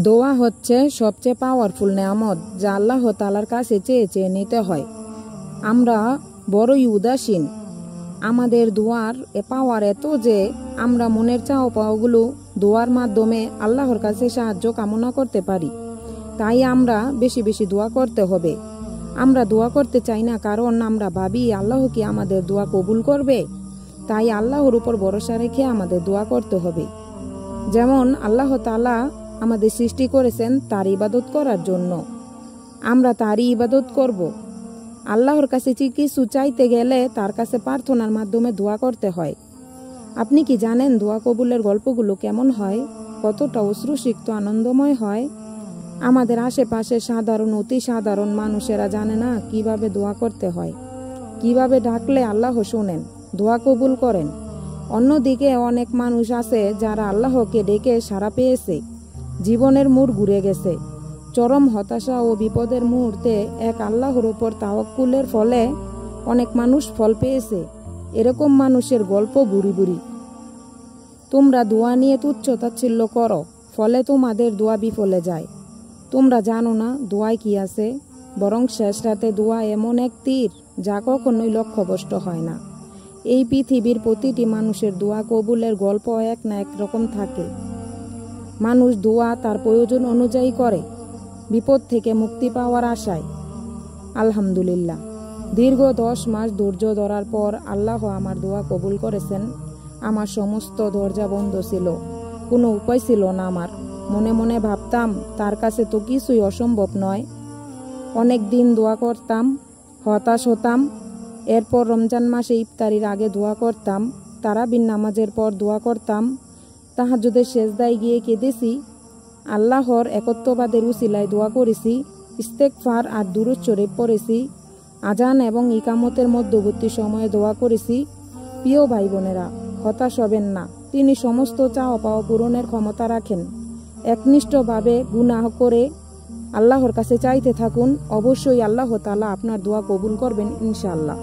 দোয়া হচ্ছে সবচেয়ে পাওয়ারফুল নেয়ামত, যা আল্লাহ তাআলার কাছে চেয়ে চেয়ে নিতে হয়। আমরা বড়ই উদাসীন। আমাদের দোয়ার পাওয়ার এত যে আমরা মনের চাও পাওয়াগুলো দোয়ার মাধ্যমে আল্লাহর কাছে সাহায্য কামনা করতে পারি। তাই আমরা বেশি বেশি দোয়া করতে হবে। আমরা দোয়া করতে চাই না কারণ আমরা ভাবি আল্লাহ কি আমাদের দোয়া কবুল করবে। তাই আল্লাহর উপর ভরসা রেখে আমাদের দোয়া করতে হবে। যেমন আল্লাহ তাআলা আমাদের সৃষ্টি করেছেন তার ইবাদত করার জন্য, আমরা তারই ইবাদত করব। আল্লাহর কাছে কিছু চাইতে গেলে তার কাছে প্রার্থনার মাধ্যমে দোয়া করতে হয়। আপনি কি জানেন দোয়া কবুলের গল্পগুলো কেমন হয়, কতটা অশ্রুসিক্ত আনন্দময় হয়? আমাদের আশেপাশে সাধারণ অতি সাধারণ মানুষেরা জানে না কিভাবে দোয়া করতে হয়, কিভাবে ডাকলে আল্লাহ শোনেন, দোয়া কবুল করেন। অন্যদিকে অনেক মানুষ আছে যারা আল্লাহকে ডেকে সাড়া পেয়েছে, জীবনের মোড় ঘুরে গেছে। চরম হতাশা ও বিপদের মুহূর্তে এক আল্লাহর উপর তাওয়াক্কুলের ফলে অনেক মানুষ ফল পেয়েছে। এরকম মানুষের গল্প বুড়ি বুড়ি। তোমরা দোয়া নিয়ে তুচ্ছ-তাচ্ছিল্য করো, ফলে তোমাদের দোয়া বিফলে যায়। তোমরা জানো না দোয়ায় কি আছে? বরং শেষ রাতে দোয়া এমন এক তীর যা কখনোই লক্ষ্যভ্রষ্ট হয় না। এই পৃথিবীর প্রতিটি মানুষের দোয়া কবুলের গল্প এক না এক রকম থাকে। মানুষ দোয়া তার প্রয়োজন অনুযায়ী করে, বিপদ থেকে মুক্তি পাওয়ার আশায়। আলহামদুলিল্লাহ, দীর্ঘ 10 মাস ধৈর্য ধরার পর আল্লাহ আমার দোয়া কবুল করেছেন। আমার সমস্ত দরজা বন্ধ ছিল, কোনো উপায় ছিল না আমার। মনে মনে ভাবতাম তার কাছে তো কিছুই অসম্ভব নয়। অনেক দিন দোয়া করতাম, হতাশ হতাম। এরপর রমজান মাসে ইফতারির আগে দোয়া করতাম, তারাবির নামাজের পর দোয়া করতাম, তাহাজ্জুদের সেজদায় গিয়ে কেঁদেছি, আল্লাহর একত্ববাদের উসিলায় দোয়া করেছি, ইস্তেগফার আর দুরূদ শরীফ পড়েছি, আজান এবং ইকামতের মধ্যবর্তী সময়ে দোয়া করেছি। প্রিয় ভাই বোনেরা, হতাশ হবেন না, তিনি সমস্ত চাওয়া পাওয়া পূরণের ক্ষমতা রাখেন। একনিষ্ঠভাবে গুনাহ করে আল্লাহর কাছে চাইতে থাকুন, অবশ্যই আল্লাহ তাআলা আপনার দোয়া কবুল করবেন ইনশাআল্লাহ।